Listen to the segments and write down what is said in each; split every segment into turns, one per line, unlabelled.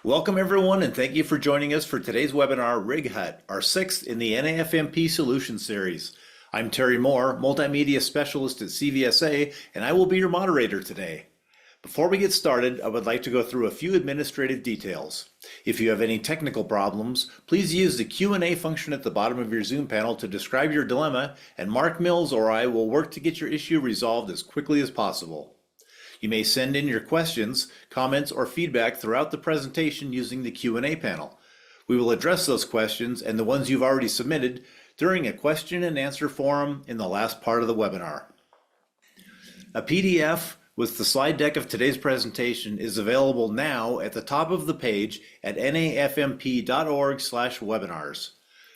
Welcome everyone and thank you for joining us for today's webinar, Rig Hut, our sixth in the NAFMP Solution Series. I'm Terry Moore, Multimedia Specialist at CVSA, and I will be your moderator today. Before we get started, I would like to go through a few administrative details. If you have any technical problems, please use the Q&A function at the bottom of your Zoom panel to describe your dilemma, and Mark Mills or I will work to get your issue resolved as quickly as possible. You may send in your questions, comments, or feedback throughout the presentation using the Q&A panel. We will address those questions and the ones you've already submitted during a question and answer forum in the last part of the webinar. A PDF with the slide deck of today's presentation is available now at the top of the page at nafmp.org/webinars.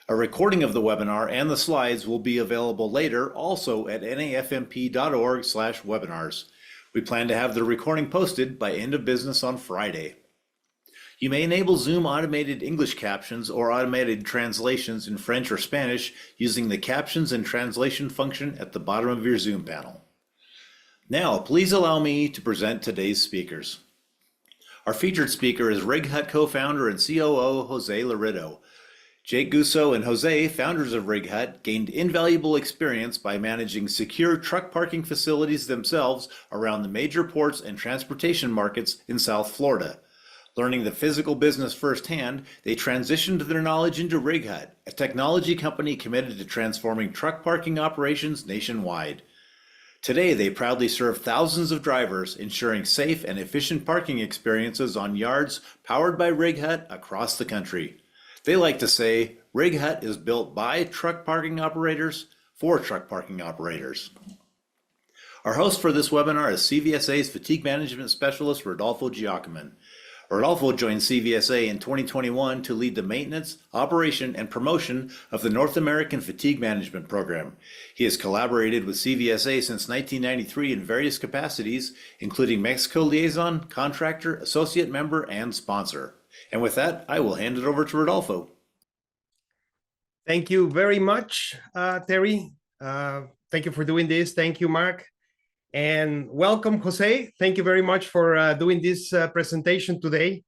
A recording of the webinar and the slides will be available later also at nafmp.org/webinars. We plan to have the recording posted by end of business on Friday. You may enable Zoom automated English captions or automated translations in French or Spanish using the captions and translation function at the bottom of your Zoom panel. Now, please allow me to present today's speakers. Our featured speaker is Rig Hut co-founder and COO Jose Lorido. Jake Gusso and Jose, founders of Rig Hut, gained invaluable experience by managing secure truck parking facilities themselves around the major ports and transportation markets in South Florida. Learning the physical business firsthand, they transitioned their knowledge into Rig Hut, a technology company committed to transforming truck parking operations nationwide. Today, they proudly serve thousands of drivers, ensuring safe and efficient parking experiences on yards powered by Rig Hut across the country. They like to say, Rig Hut is built by truck parking operators for truck parking operators. Our host for this webinar is CVSA's Fatigue Management Specialist, Rodolfo Giocoman. Rodolfo joined CVSA in 2021 to lead the maintenance, operation, and promotion of the North American Fatigue Management Program. He has collaborated with CVSA since 1993 in various capacities, including Mexico liaison, contractor, associate member, and sponsor. And with that, I will hand it over to Rodolfo.
Thank you very much, Terry. Thank you for doing this. Thank you, Mark. And welcome, Jose. Thank you very much for doing this presentation today.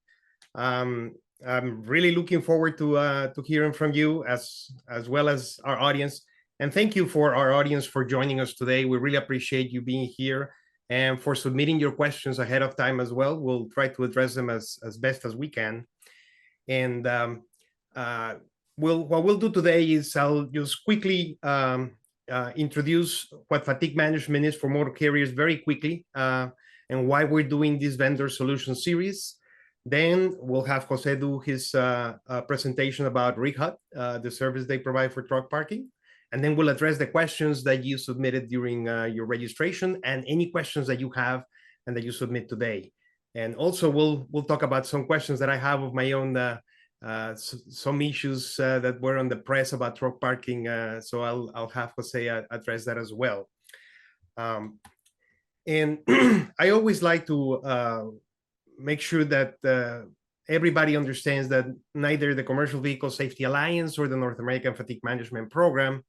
I'm really looking forward to hearing from you as well as our audience. And thank you for our audience for joining us today. We really appreciate you being here and for submitting your questions ahead of time as well. We'll try to address them as best as we can. And what we'll do today is I'll just quickly introduce what fatigue management is for motor carriers very quickly and why we're doing this vendor solution series. Then we'll have Jose do his presentation about Rig Hut, the service they provide for truck parking. And then we'll address the questions that you submitted during your registration and any questions that you have and that you submit today. And also we'll talk about some questions that I have of my own, some issues that were on the press about truck parking. So I'll have Jose address that as well. And I always like to make sure that everybody understands that neither the Commercial Vehicle Safety Alliance or the North American Fatigue Management Program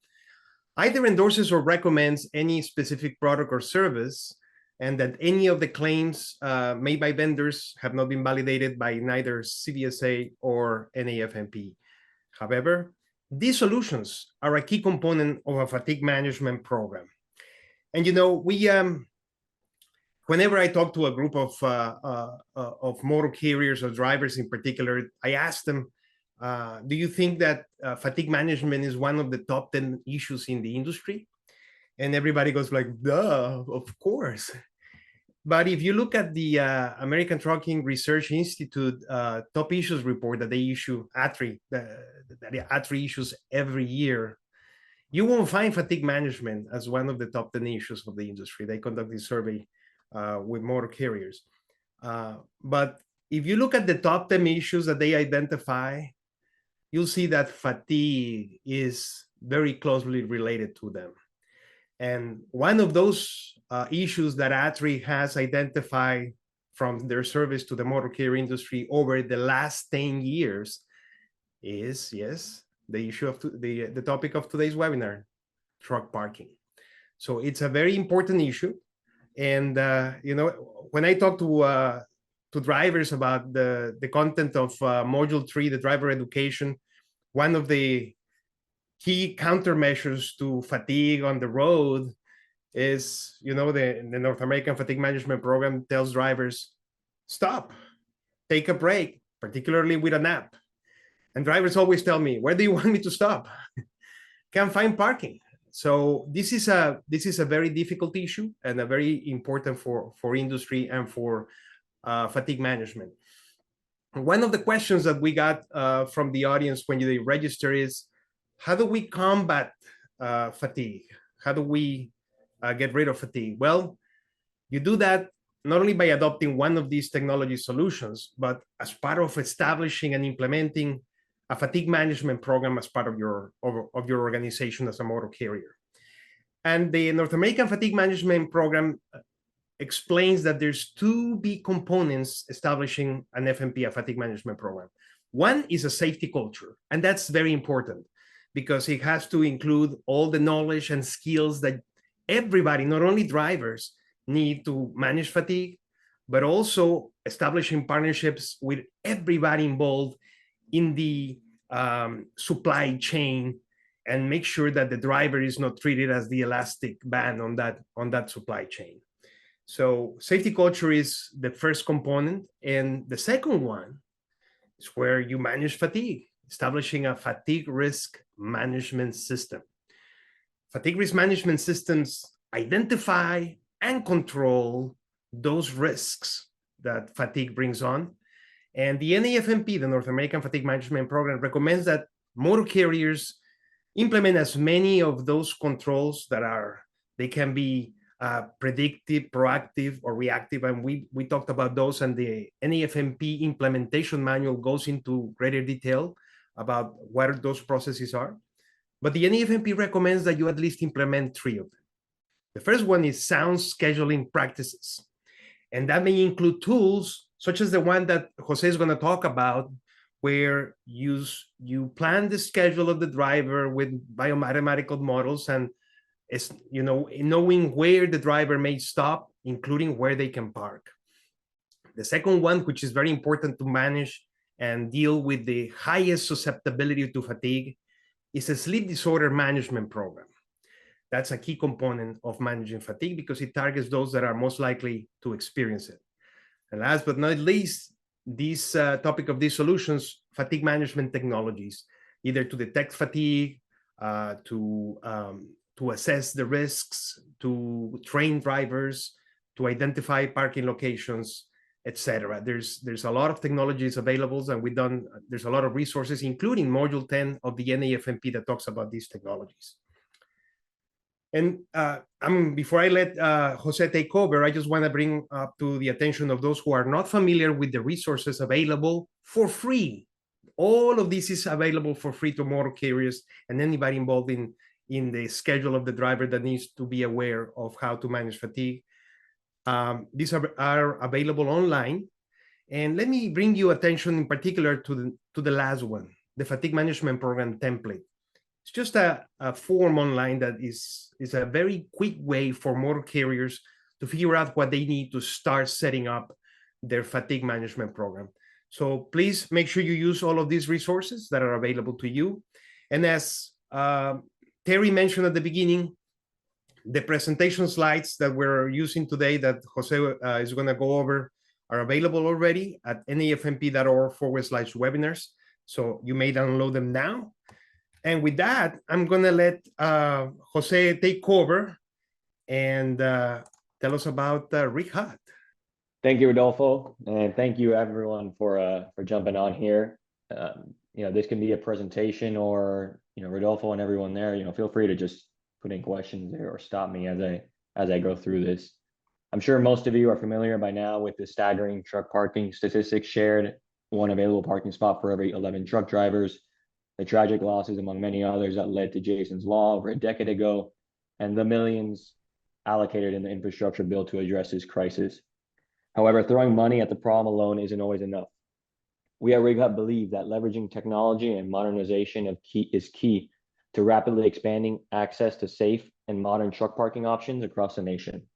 either endorses or recommends any specific product or service, and that any of the claims made by vendors have not been validated by neither CVSA or NAFMP. However, these solutions are a key component of a fatigue management program. And you know, whenever I talk to a group of motor carriers or drivers in particular, I ask them, do you think that fatigue management is one of the top 10 issues in the industry? And everybody goes like, duh, of course. But if you look at the American Trucking Research Institute top issues report that they issue, ATRI, that ATRI issues every year, you won't find fatigue management as one of the top 10 issues of the industry. They conduct this survey with motor carriers. But if you look at the top 10 issues that they identify, you'll see that fatigue is very closely related to them. And one of those issues that ATRI has identified from their service to the motor carrier industry over the last 10 years is, yes, the issue of the topic of today's webinar, truck parking. So it's a very important issue. And, you know, when I talk to to drivers about the content of Module 3, the driver education, one of the key countermeasures to fatigue on the road is, the North American Fatigue Management Program tells drivers, stop, take a break, particularly with a nap. And drivers always tell me, where do you want me to stop? Can't find parking. So this is a very difficult issue and a very important for industry and for fatigue management. One of the questions that we got from the audience when they register is, how do we combat fatigue? How do we get rid of fatigue? Well, you do that not only by adopting one of these technology solutions, but as part of establishing and implementing a fatigue management program as part of your organization as a motor carrier. And the North American Fatigue Management Program explains that there's two big components establishing an FMP, a fatigue management program. One is a safety culture, and that's very important because it has to include all the knowledge and skills that everybody, not only drivers, need to manage fatigue, but also establishing partnerships with everybody involved in the supply chain and make sure that the driver is not treated as the elastic band on that supply chain. So safety culture is the first component. And the second one is where you manage fatigue, establishing a fatigue risk management system. Fatigue risk management systems identify and control those risks that fatigue brings on. And the NAFMP, the North American Fatigue Management Program, recommends that motor carriers implement as many of those controls they can be predictive, proactive, or reactive. And we talked about those, and the NAFMP implementation manual goes into greater detail about what those processes are. But the NAFMP recommends that you at least implement 3 of them. The first one is sound scheduling practices. And that may include tools such as the one that Jose is going to talk about, where you plan the schedule of the driver with biomathematical models and knowing where the driver may stop, including where they can park. The second one, which is very important to manage and deal with the highest susceptibility to fatigue, is a sleep disorder management program. That's a key component of managing fatigue because it targets those that are most likely to experience it. And last but not least, this topic of these solutions, fatigue management technologies, either to detect fatigue, to assess the risks, to train drivers, to identify parking locations, etc. There's a lot of technologies available, and there's a lot of resources, including Module 10 of the NAFMP that talks about these technologies. And before I let Jose take over, I just want to bring up to the attention of those who are not familiar with the resources available for free. All of this is available for free to motor carriers and anybody involved in the schedule of the driver that needs to be aware of how to manage fatigue. These are available online. And let me bring you attention in particular to the last one, the fatigue management program template. It's just a form online that is a very quick way for motor carriers to figure out what they need to start setting up their fatigue management program. So please make sure you use all of these resources that are available to you. And as Terry mentioned at the beginning, the presentation slides that we're using today that Jose is going to go over are available already at nafmp.org/webinars. So you may download them now. And with that, I'm going to let Jose take over and tell us about Rig Hut.
Thank you, Rodolfo, and thank you everyone for jumping on here. This can be a presentation, or Rodolfo and everyone there. Feel free to just put in questions there or stop me as I go through this. I'm sure most of you are familiar by now with the staggering truck parking statistics shared: 1 available parking spot for every 11 truck drivers. The tragic losses, among many others, that led to Jason's Law over a decade ago, and the millions allocated in the infrastructure bill to address this crisis. However, throwing money at the problem alone isn't always enough. We at Rig Hut believe that leveraging technology and modernization is key to rapidly expanding access to safe and modern truck parking options across the nation.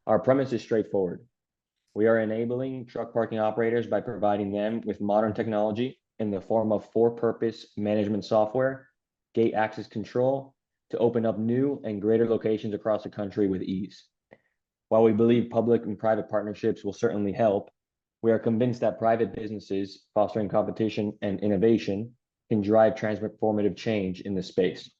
Our premise is straightforward. We are enabling truck parking operators by providing them with modern technology in the form of for-purpose management software, gate access control, to open up new and greater locations across the country with ease. While we believe public and private partnerships will certainly help, we are convinced that private businesses fostering competition and innovation can drive transformative change in this space.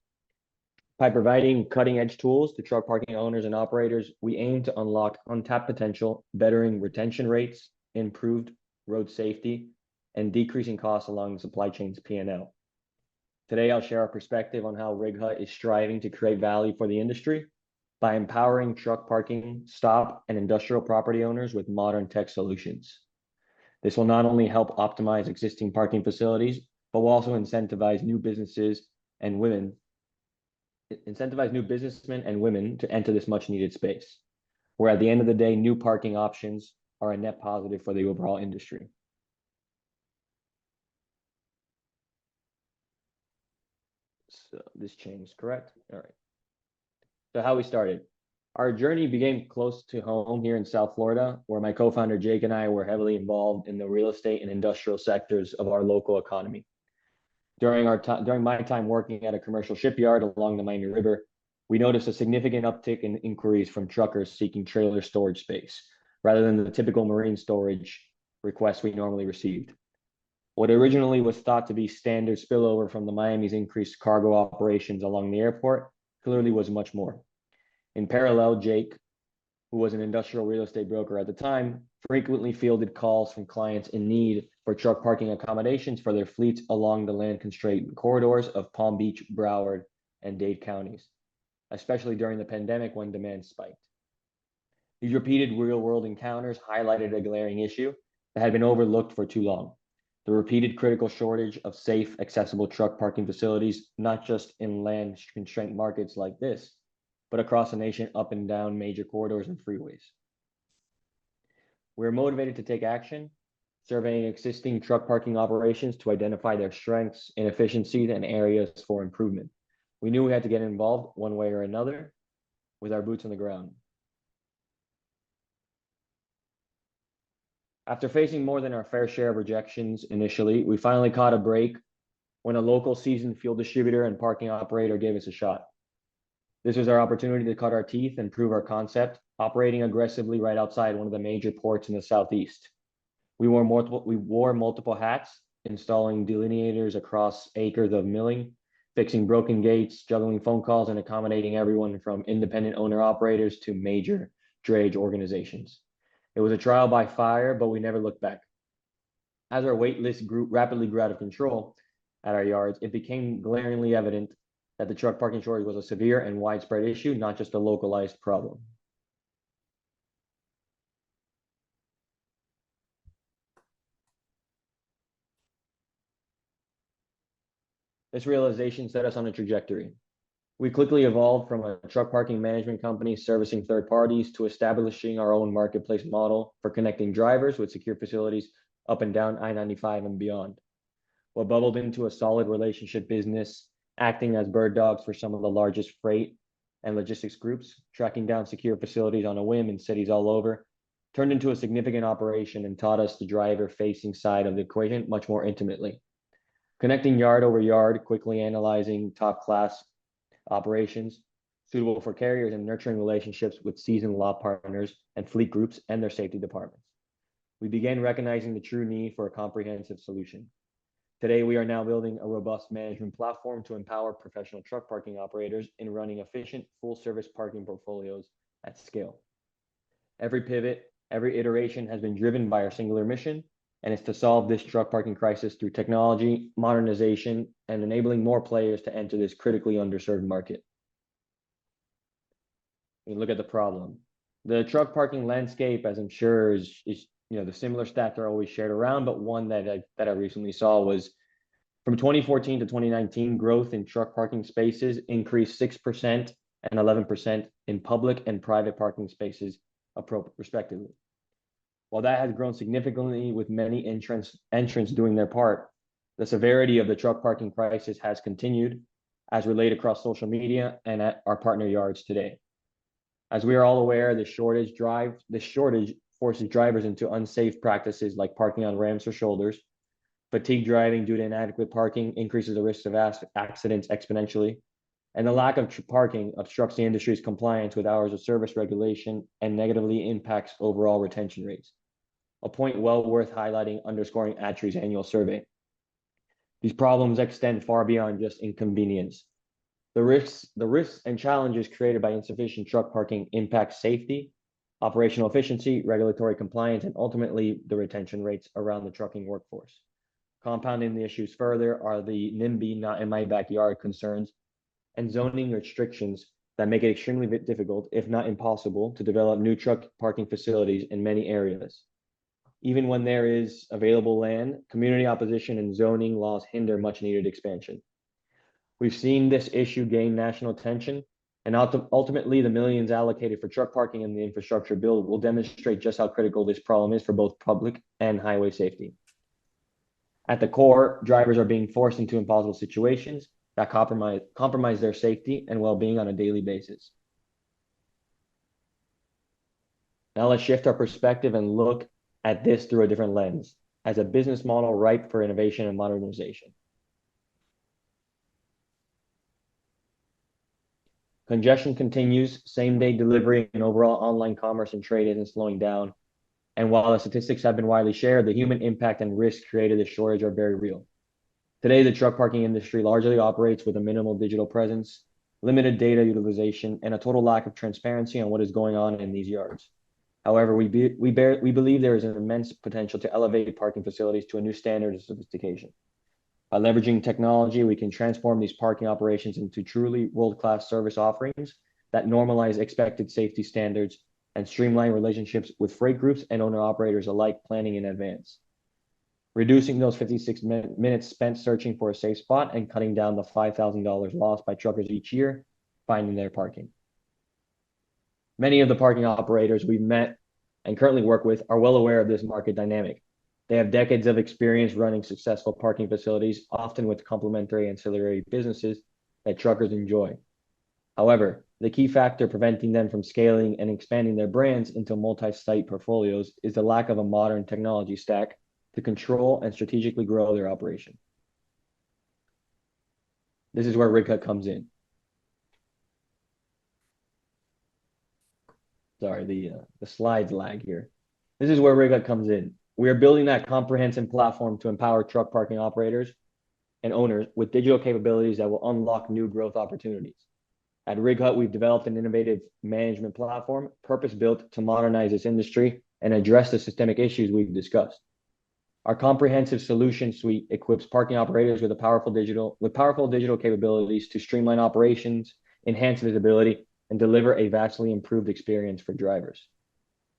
By providing cutting-edge tools to truck parking owners and operators, we aim to unlock untapped potential, bettering retention rates, improved road safety, and decreasing costs along the supply chain's P&L. Today, I'll share our perspective on how Rig Hut is striving to create value for the industry by empowering truck parking, stop, and industrial property owners with modern tech solutions. This will not only help optimize existing parking facilities, but will also incentivize new businessmen and women to enter this much needed space, where at the end of the day, new parking options are a net positive for the overall industry. So this changed, correct? All right. So how we started. Our journey began close to home here in South Florida, where my co-founder Jake and I were heavily involved in the real estate and industrial sectors of our local economy. During my time working at a commercial shipyard along the Miami River, we noticed a significant uptick in inquiries from truckers seeking trailer storage space, rather than the typical marine storage requests we normally received. What originally was thought to be standard spillover from the Miami's increased cargo operations along the airport clearly was much more. In parallel, Jake, who was an industrial real estate broker at the time, frequently fielded calls from clients in need for truck parking accommodations for their fleets along the land-constrained corridors of Palm Beach, Broward, and Dade counties, especially during the pandemic when demand spiked. These repeated real-world encounters highlighted a glaring issue that had been overlooked for too long: the repeated critical shortage of safe, accessible truck parking facilities, not just in land-constrained markets like this, but across the nation, up and down major corridors and freeways. We're motivated to take action, surveying existing truck parking operations to identify their strengths, inefficiencies, and areas for improvement. We knew we had to get involved one way or another with our boots on the ground. After facing more than our fair share of rejections initially, we finally caught a break when a local seasoned fuel distributor and parking operator gave us a shot. This was our opportunity to cut our teeth and prove our concept, operating aggressively right outside one of the major ports in the Southeast. We wore multiple hats, installing delineators across acres of milling, fixing broken gates, juggling phone calls, and accommodating everyone from independent owner-operators to major drayage organizations. It was a trial by fire, but we never looked back. As our wait list rapidly grew out of control at our yards, it became glaringly evident that the truck parking shortage was a severe and widespread issue, not just a localized problem. This realization set us on a trajectory. We quickly evolved from a truck parking management company servicing third parties to establishing our own marketplace model for connecting drivers with secure facilities up and down I-95 and beyond. What bubbled into a solid relationship business, acting as bird dogs for some of the largest freight and logistics groups, tracking down secure facilities on a whim in cities all over, turned into a significant operation and taught us the driver-facing side of the equation much more intimately. Connecting yard over yard, quickly analyzing top-class operations suitable for carriers, and nurturing relationships with seasoned lot partners and fleet groups and their safety departments. We began recognizing the true need for a comprehensive solution. Today, we are now building a robust management platform to empower professional truck parking operators in running efficient, full-service parking portfolios at scale. Every pivot, every iteration has been driven by our singular mission, and it's to solve this truck parking crisis through technology, modernization, and enabling more players to enter this critically underserved market. We look at the problem. The truck parking landscape, as I'm sure is the similar stats are always shared around, but one that I recently saw was from 2014 to 2019, growth in truck parking spaces increased 6% and 11% in public and private parking spaces, respectively. While that has grown significantly with many entrants doing their part, the severity of the truck parking crisis has continued, as relayed across social media and at our partner yards today. As we are all aware, the shortage forces drivers into unsafe practices like parking on ramps or shoulders. Fatigue driving due to inadequate parking increases the risk of accidents exponentially. And the lack of parking obstructs the industry's compliance with hours of service regulation and negatively impacts overall retention rates. A point well worth highlighting, underscoring ATRI's annual survey. These problems extend far beyond just inconvenience. The risks and challenges created by insufficient truck parking impact safety, operational efficiency, regulatory compliance, and ultimately the retention rates around the trucking workforce. Compounding the issues further are the NIMBY, not in my backyard concerns, and zoning restrictions that make it extremely difficult, if not impossible, to develop new truck parking facilities in many areas. Even when there is available land, community opposition and zoning laws hinder much needed expansion. We've seen this issue gain national attention, and ultimately the millions allocated for truck parking in the infrastructure bill will demonstrate just how critical this problem is for both public and highway safety. At the core, drivers are being forced into impossible situations that compromise their safety and well-being on a daily basis. Now let's shift our perspective and look at this through a different lens, as a business model ripe for innovation and modernization. Congestion continues, same-day delivery and overall online commerce and trade isn't slowing down. And while the statistics have been widely shared, the human impact and risk created this shortage are very real. Today, the truck parking industry largely operates with a minimal digital presence, limited data utilization, and a total lack of transparency on what is going on in these yards. However, we believe there is an immense potential to elevate parking facilities to a new standard of sophistication. By leveraging technology, we can transform these parking operations into truly world-class service offerings that normalize expected safety standards and streamline relationships with freight groups and owner-operators alike planning in advance. Reducing those 56 minutes spent searching for a safe spot and cutting down the $5,000 lost by truckers each year finding their parking. Many of the parking operators we've met and currently work with are well aware of this market dynamic. They have decades of experience running successful parking facilities, often with complementary ancillary businesses that truckers enjoy. However, the key factor preventing them from scaling and expanding their brands into multi-site portfolios is the lack of a modern technology stack to control and strategically grow their operation. This is where Rig Hut comes in. Sorry, the slides lag here. This is where Rig Hut comes in. We are building that comprehensive platform to empower truck parking operators and owners with digital capabilities that will unlock new growth opportunities. At Rig Hut, we've developed an innovative management platform purpose-built to modernize this industry and address the systemic issues we've discussed. Our comprehensive solution suite equips parking operators with powerful digital capabilities to streamline operations, enhance visibility, and deliver a vastly improved experience for drivers.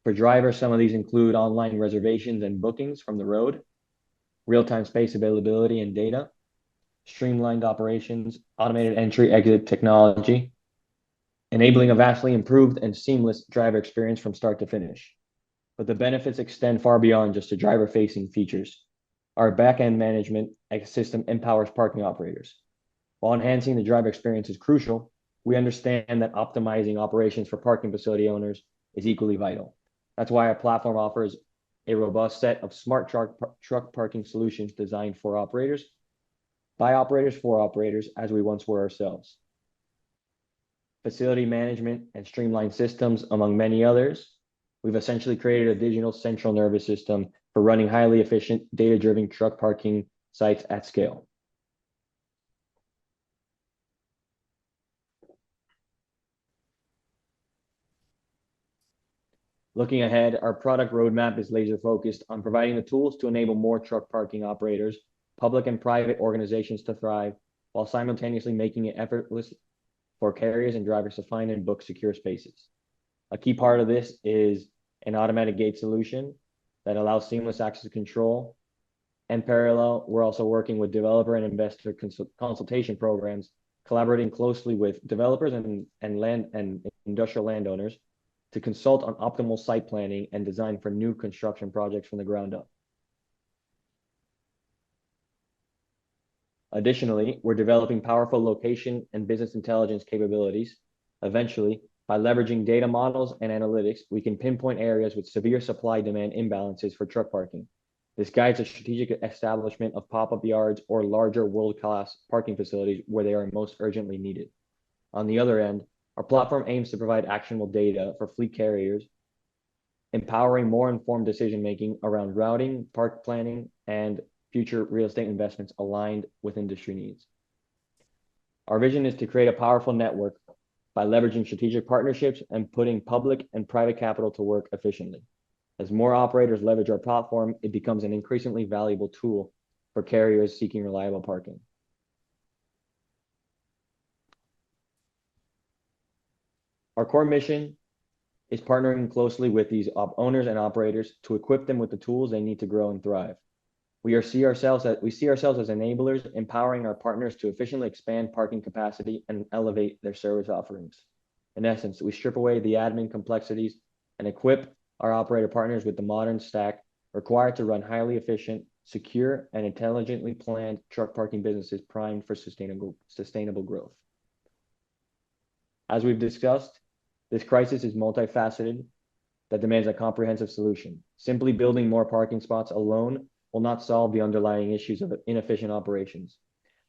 For drivers, some of these include online reservations and bookings from the road, real-time space availability and data, streamlined operations, automated entry-exit technology, enabling a vastly improved and seamless driver experience from start to finish. But the benefits extend far beyond just the driver-facing features. Our back-end management system empowers parking operators. While enhancing the driver experience is crucial, we understand that optimizing operations for parking facility owners is equally vital. That's why our platform offers a robust set of smart truck parking solutions designed for operators, by operators for operators, as we once were ourselves. Facility management and streamlined systems, among many others, we've essentially created a digital central nervous system for running highly efficient, data-driven truck parking sites at scale. Looking ahead, our product roadmap is laser-focused on providing the tools to enable more truck parking operators, public and private organizations to thrive, while simultaneously making it effortless for carriers and drivers to find and book secure spaces. A key part of this is an automatic gate solution that allows seamless access control. In parallel, we're also working with developer and investor consultation programs, collaborating closely with developers and industrial landowners to consult on optimal site planning and design for new construction projects from the ground up. Additionally, we're developing powerful location and business intelligence capabilities, eventually By leveraging data models and analytics, we can pinpoint areas with severe supply-demand imbalances for truck parking. This guides a strategic establishment of pop-up yards or larger world-class parking facilities where they are most urgently needed. On the other end, our platform aims to provide actionable data for fleet carriers, empowering more informed decision-making around routing, park planning, and future real estate investments aligned with industry needs. Our vision is to create a powerful network by leveraging strategic partnerships and putting public and private capital to work efficiently. As more operators leverage our platform, it becomes an increasingly valuable tool for carriers seeking reliable parking. Our core mission is partnering closely with these owners and operators to equip them with the tools they need to grow and thrive. We see ourselves as enablers, empowering our partners to efficiently expand parking capacity and elevate their service offerings. In essence, we strip away the admin complexities and equip our operator partners with the modern stack required to run highly efficient, secure, and intelligently planned truck parking businesses primed for sustainable growth. As we've discussed, this crisis is multifaceted that demands a comprehensive solution. Simply building more parking spots alone will not solve the underlying issues of inefficient operations,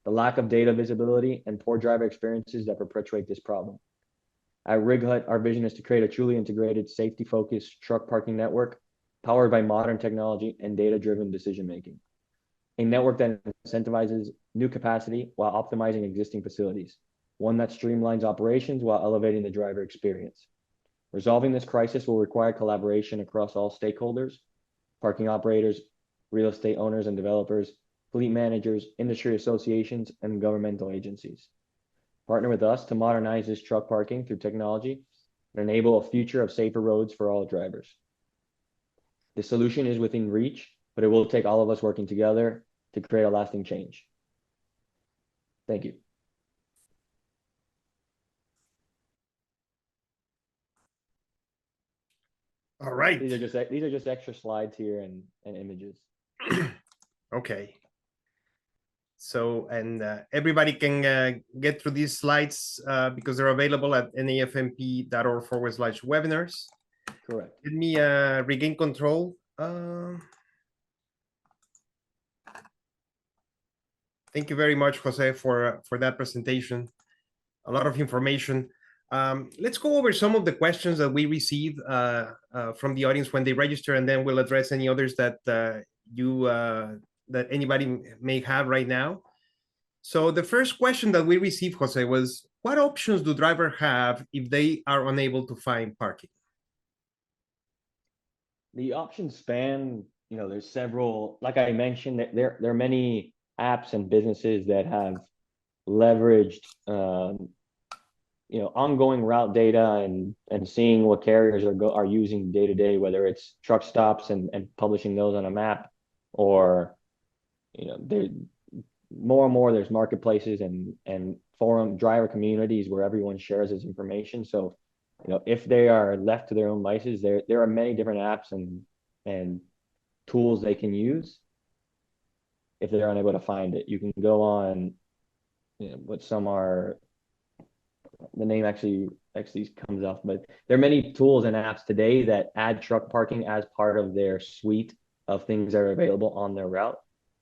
the lack of data visibility, and poor driver experiences that perpetuate this problem. At Rig Hut, our vision is to create a truly integrated, safety-focused truck parking network powered by modern technology and data-driven decision-making. A network that incentivizes new capacity while optimizing existing facilities, one that streamlines operations while elevating the driver experience. Resolving this crisis will require collaboration across all stakeholders: parking operators, real estate owners and developers, fleet managers, industry associations, and governmental agencies. Partner with us to modernize this truck parking through technology and enable a future of safer roads for all drivers. The solution is within reach, but it will take all of us working together to create a lasting change. Thank you.
All right.
These are just extra slides here and images.
Okay. So, and everybody can get through these slides because they're available at nafmp.org/webinars.
Correct.
Let me regain control. Thank you very much, Jose, for that presentation. A lot of information. Let's go over some of the questions that we received from the audience when they register, and then we'll address any others that that anybody may have right now. So the first question that we received, Jose, was, what options do drivers have if they are unable to find parking?
The options span, there's several, like I mentioned, there are many apps and businesses that have leveraged, ongoing route data and seeing what carriers are using day to day, whether it's truck stops and publishing those on a map, or there more and more there's marketplaces and forum driver communities where everyone shares this information. So if they are left to their own devices, there are many different apps and tools they can use if they're unable to find it. You can go on, what some are, the name actually comes off, but there are many tools and apps today that add truck parking as part of their suite of things that are available on their route.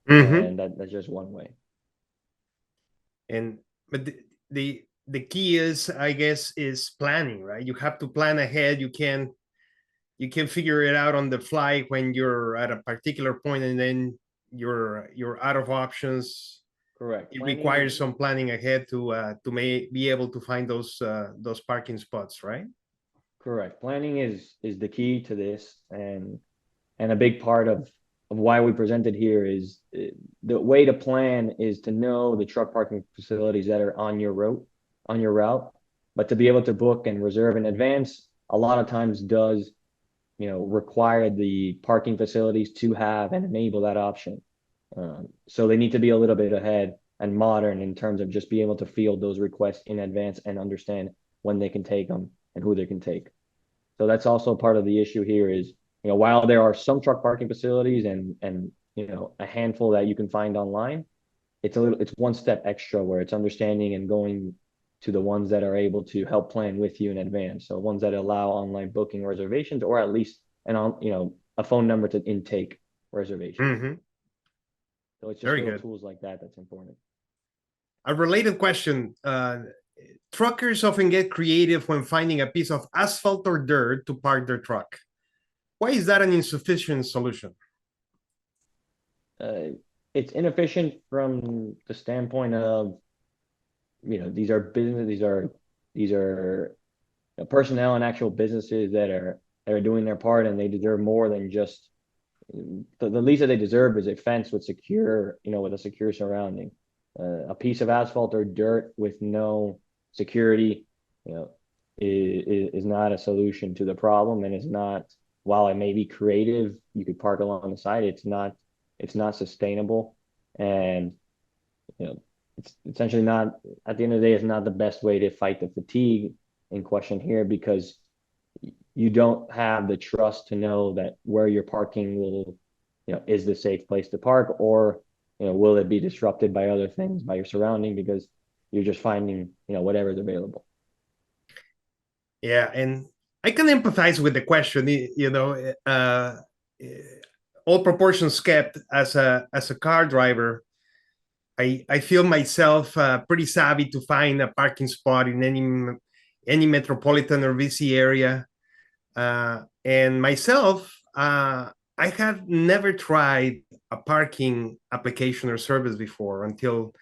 And that's just one way.
But the key is, I guess, is planning, right? You have to plan ahead. You can figure it out on the fly when you're at a particular point, and then you're out of options.
Correct.
It requires some planning ahead to be able to find those parking spots, right?
Correct. Planning is the key to this, and a big part of why we presented here is the way to plan is to know the truck parking facilities that are on your route, but to be able to book and reserve in advance a lot of times does require the parking facilities to have and enable that option. So they need to be a little bit ahead and modern in terms of just being able to field those requests in advance and understand when they can take them and who they can take. So that's also part of the issue here is, while there are some truck parking facilities and a handful that you can find online, it's one step extra where it's understanding and going to the ones that are able to help plan with you in advance. So ones that allow online booking reservations, or at least a phone number to intake reservations.
Hmm.
So it's just
Very
little
good.
tools like that that's important.
A related question. Truckers often get creative when finding a piece of asphalt or dirt to park their truck. Why is that an insufficient solution?
It's inefficient from the standpoint of, these are business, these are personnel and actual businesses that are doing their part, and they deserve more than just the least that they deserve is a fence with with a secure surrounding. A piece of asphalt or dirt with no security, is not a solution to the problem, and is not. While it may be creative, you could park along the side. It's not sustainable, and it's essentially not. At the end of the day, it's not the best way to fight the fatigue in question here, because you don't have the trust to know that where you're parking is the safe place to park, or will it be disrupted by other things, by your surrounding, because you're just finding whatever's available.
Yeah, and I can empathize with the question. All proportions kept, as a car driver, I feel myself pretty savvy to find a parking spot in any metropolitan or VC area. And myself, I have never tried a parking application or service before until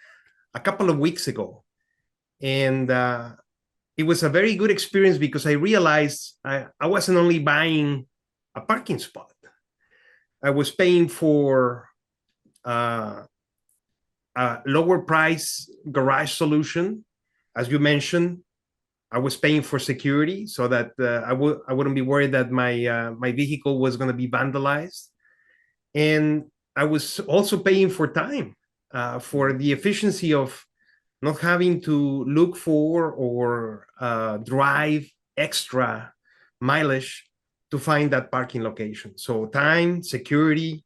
a couple of weeks ago. And it was a very good experience, because I realized I wasn't only buying a parking spot, I was paying for a lower price garage solution. As you mentioned, I was paying for security so that I wouldn't be worried that my vehicle was going to be vandalized. And I was also paying for time, for the efficiency of not having to look for or drive extra mileage to find that parking location. So time, security,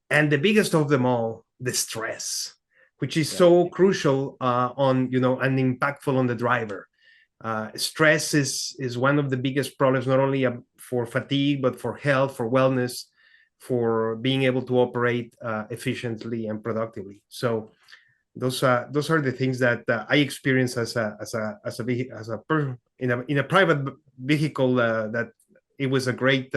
and the biggest of them all, the stress, which is so crucial and impactful on the driver. Stress is one of the biggest problems, not only for fatigue, but for health, for wellness, for being able to operate efficiently and productively. So those are the things that I experience in a private vehicle, that it was a great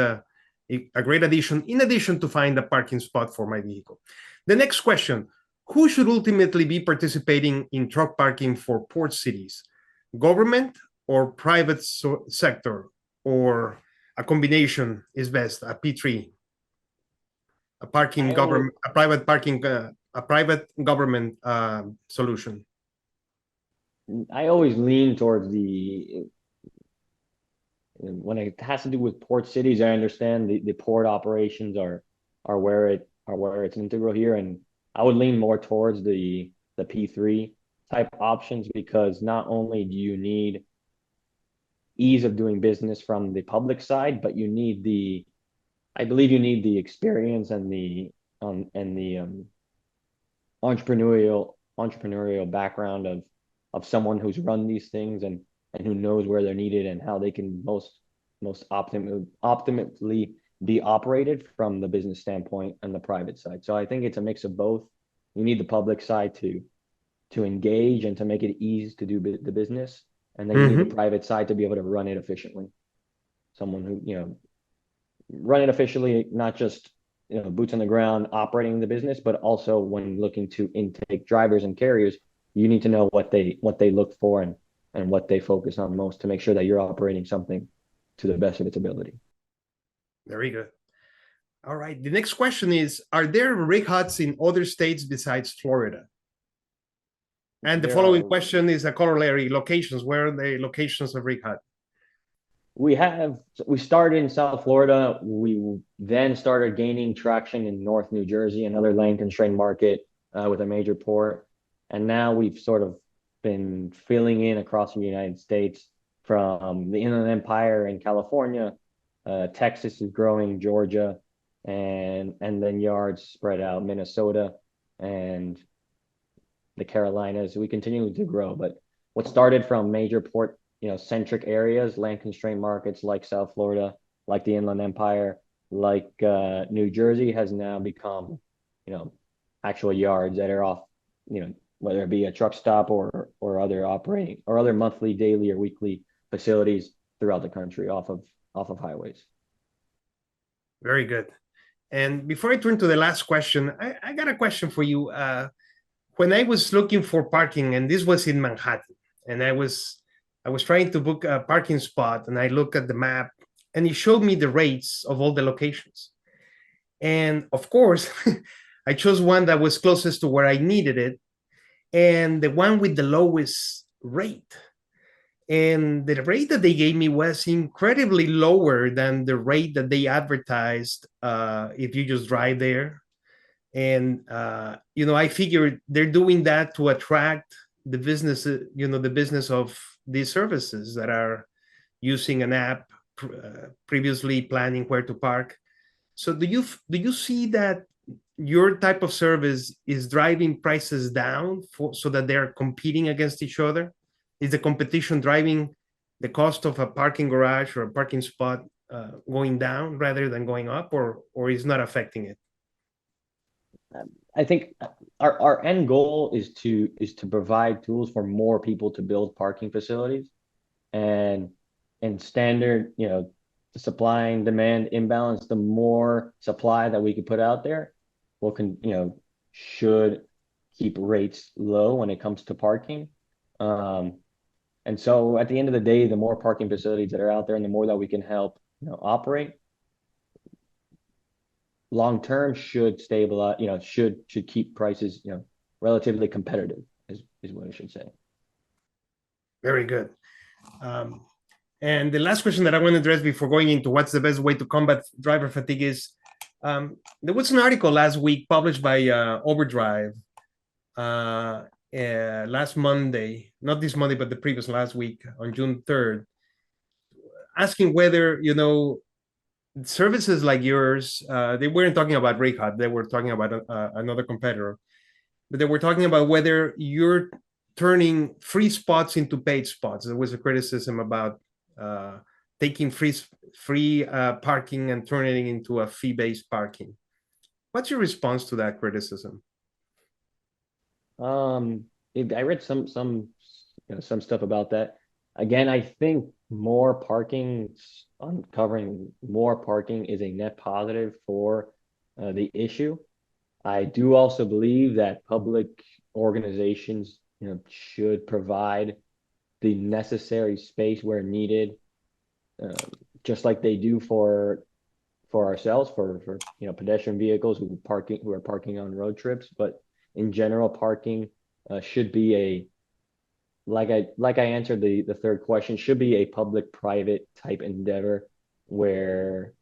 addition, in addition to find a parking spot for my vehicle. The next question: who should ultimately be participating in truck parking for port cities? Government or private sector, or a combination is best? A P3, a private government solution.
I always lean towards when it has to do with port cities. I understand the port operations are where it's integral here, and I would lean more towards the P3 type options, because not only do you need ease of doing business from the public side, but I believe you need the experience and the entrepreneurial background of someone who's run these things, and who knows where they're needed and how they can most optimally be operated from the business standpoint and the private side. So I think it's a mix of both. You need the public side to engage and to make it easy to do the business, and then you need the private side to be able to run it efficiently. Someone who run it efficiently, not just boots on the ground operating the business, but also when looking to intake drivers and carriers, you need to know what they look for and what they focus on most, to make sure that you're operating something to the best of its ability.
Very good. All right. The next question is: are there rig huts in other states besides Florida? And the following question is a corollary: locations. Where are the locations of Rig Hut?
We started in South Florida. We then started gaining traction in North New Jersey, another lane constrained market with a major port. And now we've sort of been filling in across the United States, from the Inland Empire in California, Texas is growing, Georgia, and then yards spread out, Minnesota and the Carolinas. We continue to grow, but what started from major port, centric areas, land constrained markets like South Florida, like the Inland Empire, like New Jersey, has now become, actual yards that are off, whether it be a truck stop or other operating or other monthly, daily, or weekly facilities throughout the country off of highways.
Very good. And before I turn to the last question, I got a question for you. When I was looking for parking, and this was in Manhattan, and I was trying to book a parking spot, and I looked at the map, and it showed me the rates of all the locations. And of course, I chose one that was closest to where I needed it, and the one with the lowest rate. And the rate that they gave me was incredibly lower than the rate that they advertised if you just drive there. And I figured they're doing that to attract the business, the business of these services that are using an app, previously planning where to park. So do you see that your type of service is driving prices down so that they're competing against each other? Is the competition driving the cost of a parking garage or a parking spot going down rather than going up, or is not affecting it?
I think our end goal is to provide tools for more people to build parking facilities, and standard, the supply and demand imbalance. The more supply that we can put out there, should keep rates low when it comes to parking. And so at the end of the day, the more parking facilities that are out there and the more that we can help, operate, long term should stabilize, should keep prices, relatively competitive is what I should say.
Very good. And the last question that I want to address before going into what's the best way to combat driver fatigue is, there was an article last week published by Overdrive last Monday, not this Monday, but the previous last week on June 3rd, asking whether, services like yours, they weren't talking about Rig Hut, they were talking about another competitor, but they were talking about whether you're turning free spots into paid spots. There was a criticism about taking free parking and turning it into a fee-based parking. What's your response to that criticism?
I read some stuff about that. Again, I think uncovering more parking is a net positive for the issue. I do also believe that public organizations, should provide the necessary space where needed, just like they do for ourselves, for pedestrian vehicles who are parking on road trips. But in general, parking should be like I answered the third question, should be a public-private type endeavor where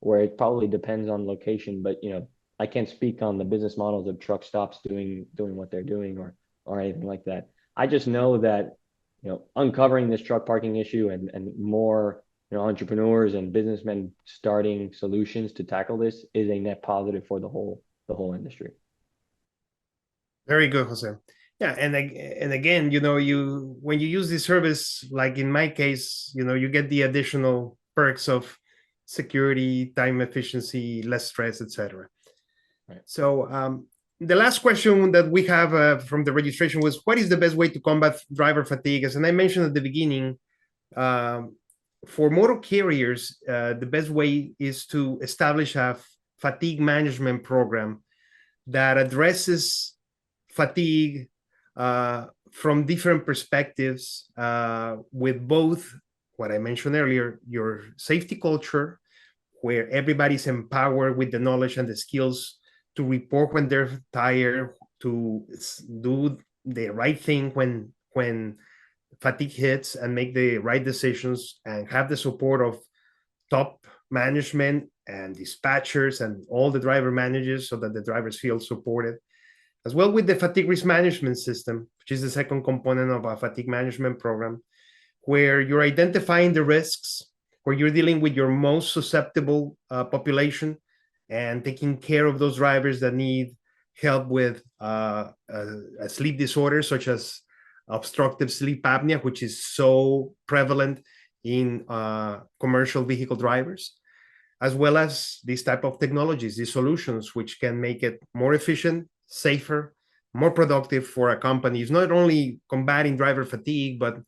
it probably depends on location. But I can't speak on the business models of truck stops doing what they're doing or anything like that. I just know that uncovering this truck parking issue and more entrepreneurs and businessmen starting solutions to tackle this is a net positive for the whole industry.
Very good, Jose. Yeah, and again, when you use this service, like in my case, you get the additional perks of security, time efficiency, less stress, etc.
Right.
So the last question that we have from the registration was, what is the best way to combat driver fatigue? As I mentioned at the beginning, for motor carriers, the best way is to establish a fatigue management program that addresses fatigue from different perspectives, with both what I mentioned earlier, your safety culture, where everybody's empowered with the knowledge and the skills to report when they're tired, to do the right thing when fatigue hits, and make the right decisions, and have the support of top management and dispatchers and all the driver managers so that the drivers feel supported. As well with the fatigue risk management system, which is the second component of a fatigue management program, where you're identifying the risks, where you're dealing with your most susceptible population and taking care of those drivers that need help with a sleep disorder, such as obstructive sleep apnea, which is so prevalent in commercial vehicle drivers, as well as these type of technologies, these solutions, which can make it more efficient, safer, more productive for a company. It's not only combating driver fatigue, but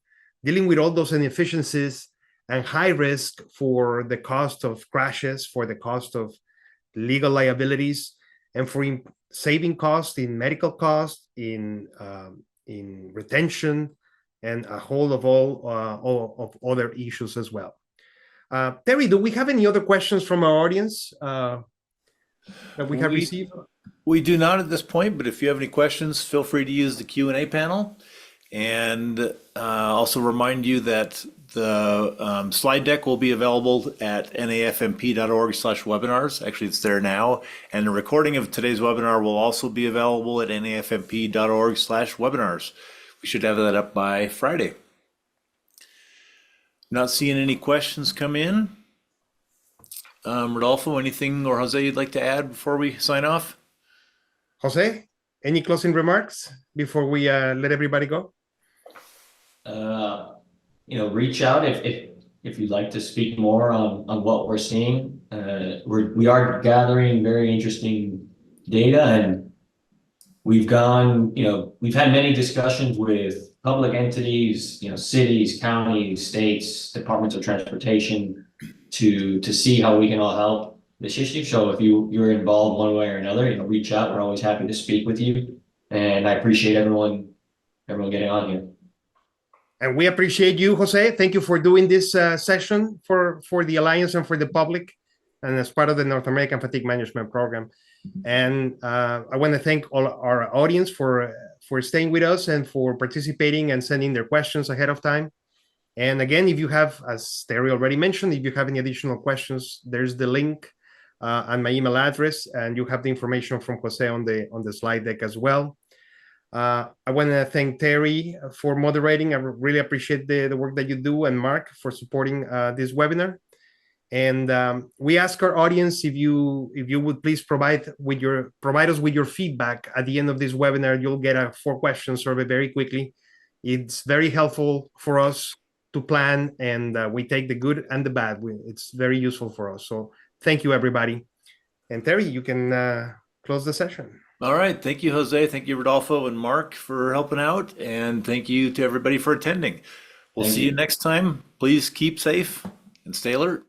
dealing with all those inefficiencies and high risk for the cost of crashes, for the cost of legal liabilities, and for saving costs in medical costs, in retention, and a whole of all of other issues as well. Terry, do we have any other questions from our audience that we have received?
We do not at this point, but if you have any questions, feel free to use the Q&A panel. And also remind you that the slide deck will be available at nafmp.org/webinars. Actually, it's there now. And the recording of today's webinar will also be available at nafmp.org/webinars. We should have that up by Friday. Not seeing any questions come in. Rodolfo, anything, or Jose, you'd like to add before we sign off?
Jose, any closing remarks before we let everybody go?
Reach out if you'd like to speak more on what we're seeing. We are gathering very interesting data, and we've had many discussions with public entities, cities, counties, states, departments of transportation, to see how we can all help this issue. So if you're involved one way or another, reach out. We're always happy to speak with you, and I appreciate everyone getting on here.
And we appreciate you, Jose. Thank you for doing this session for the Alliance and for the public, and as part of the North American Fatigue Management Program. And I want to thank all our audience for staying with us and for participating and sending their questions ahead of time. And again, if you have, as Terry already mentioned, if you have any additional questions, there's the link and my email address, and you have the information from Jose on the slide deck as well. I want to thank Terry for moderating. I really appreciate the work that you do, and Mark for supporting this webinar. And we ask our audience if you would please provide us with your feedback at the end of this webinar. You'll get a 4-question survey very quickly. It's very helpful for us to plan, and we take the good and the bad. It's very useful for us. So thank you, everybody. And Terry, you can close the session.
All right. Thank you, Jose. Thank you, Rodolfo and Mark, for helping out. And thank you to everybody for attending. We'll see you next time. Please keep safe and stay alert.